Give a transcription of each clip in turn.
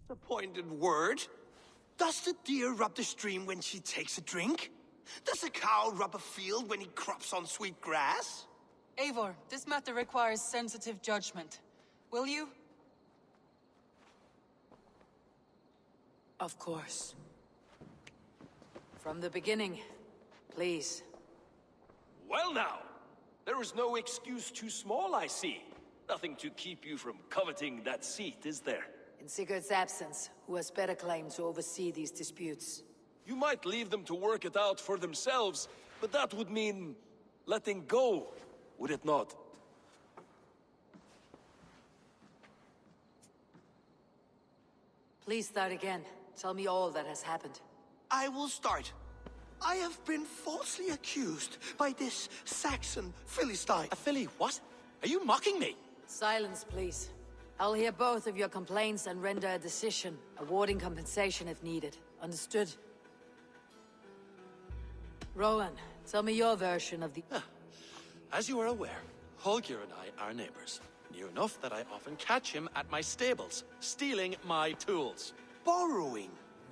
The pointed word? Does the deer rub the stream when she takes a drink? Does a cow rub a field when he crops on sweet grass? Eivor, this matter requires sensitive judgment. Will you? Of course. From the beginning, please. Well now, there is no excuse too small, I see. Nothing to keep you from coveting that seat, is there? In Sigurd's absence, who has better claim to oversee these disputes? You might leave them to work it out for themselves, but that would mean letting go, would it not? Please start again. Tell me all that has happened. I will start. I have been falsely accused by this Saxon Philistine. A Philly what? Are you mocking me? Silence, please. I'll hear both of your complaints and render a decision, awarding compensation if needed. Understood? Rowan, tell me your version of the... As you are aware, Holger and I are neighbors. Near enough that I often catch him at my stables, stealing my tools. Borrowing.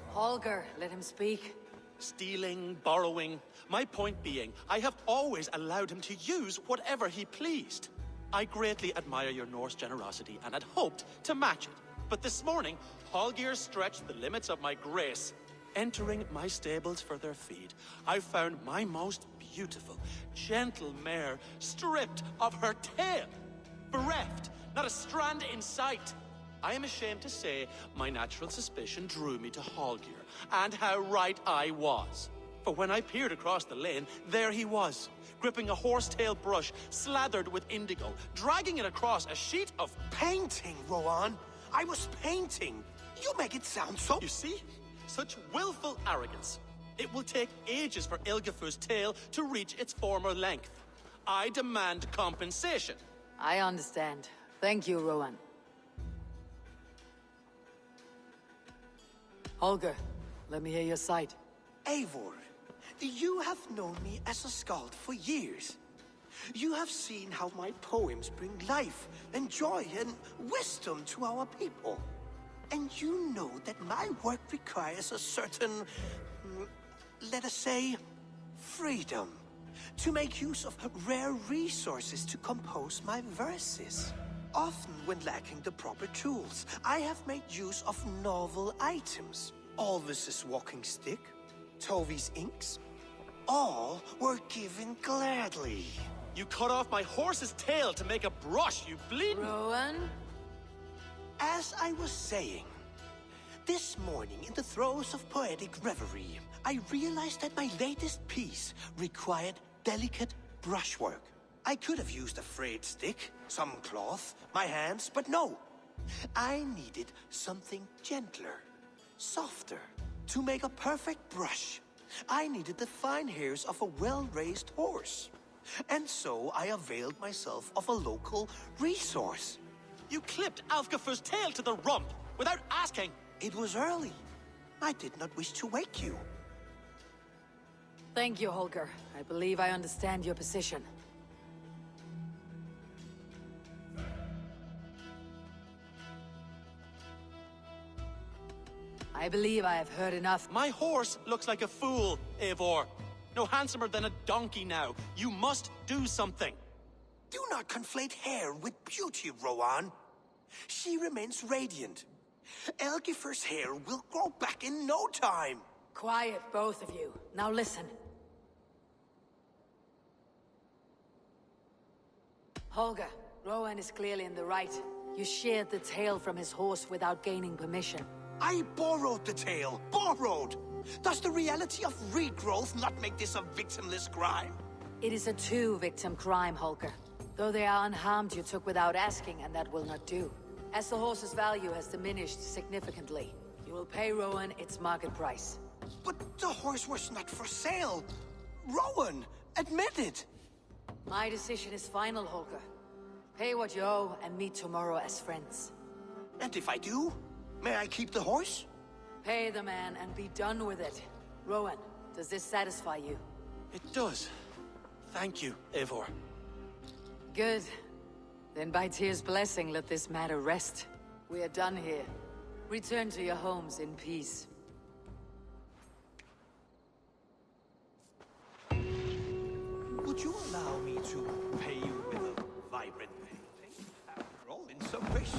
Holger, let him speak. Stealing, borrowing. My point being, I have always allowed him to use whatever he pleased. I greatly admire your Norse generosity and had hoped to match it. But this morning, Holger stretched the limits of my grace. Entering my stables for their feed, I found my most beautiful, gentle mare stripped of her tail. Bereft, not a strand in sight. I am ashamed to say my natural suspicion drew me to Holger, and how right I was. For when I peered across the lane, there he was, gripping a horsetail brush slathered with indigo, dragging it across a sheet of... Painting, Rowan. I was painting. You make it sound so... You see? Such willful arrogance. It will take ages for Ilgafur's tail to reach its former length. I demand compensation. I understand. Thank you, Rowan. Holger, let me hear your side. Eivor, you have known me as a skald for years. You have seen how my poems bring life and joy and wisdom to our people. And you know that my work requires a certain, let us say, freedom. To make use of rare resources to compose my verses. Often when lacking the proper tools, I have made use of novel items. Alvis's walking stick, Tovi's inks, all were given gladly. You cut off my horse's tail to make a brush, you bleeding... Rowan? As I was saying, this morning in the throes of poetic reverie, I realized that my latest piece required delicate brushwork. I could have used a frayed stick, some cloth, my hands, but no. I needed something gentler, softer. To make a perfect brush, I needed the fine hairs of a well-raised horse. And so I availed myself of a local resource. You clipped Alfgafur's tail to the rump, without asking. It was early. I did not wish to wake you. Thank you, Holger. I believe I understand your position. I believe I have heard enough. My horse looks like a fool, Eivor. No handsomer than a donkey now. You must do something. Do not conflate hair with beauty, Rowan. She remains radiant. Elgifur's hair will grow back in no time. Quiet, both of you. Now listen. Holger, Rowan is clearly in the right. You sheared the tail from his horse without gaining permission. I borrowed the tail. Borrowed! Does the reality of regrowth not make this a victimless crime? It is a two-victim crime, Holger. Though they are unharmed, you took without asking, and that will not do. As the horse's value has diminished significantly, you will pay Rowan its market price. But the horse was not for sale. Rowan, admit it. My decision is final, Holger. Pay what you owe and meet tomorrow as friends. And if I do, may I keep the horse? Pay the man and be done with it. Rowan, does this satisfy you? It does. Thank you, Eivor. Good. Then by Tyr's blessing, let this matter rest. We are done here. Return to your homes in peace. Would you allow me to pay you with a vibrant painting? After all, in some ways,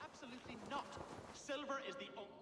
Absolutely not. Silver is the only...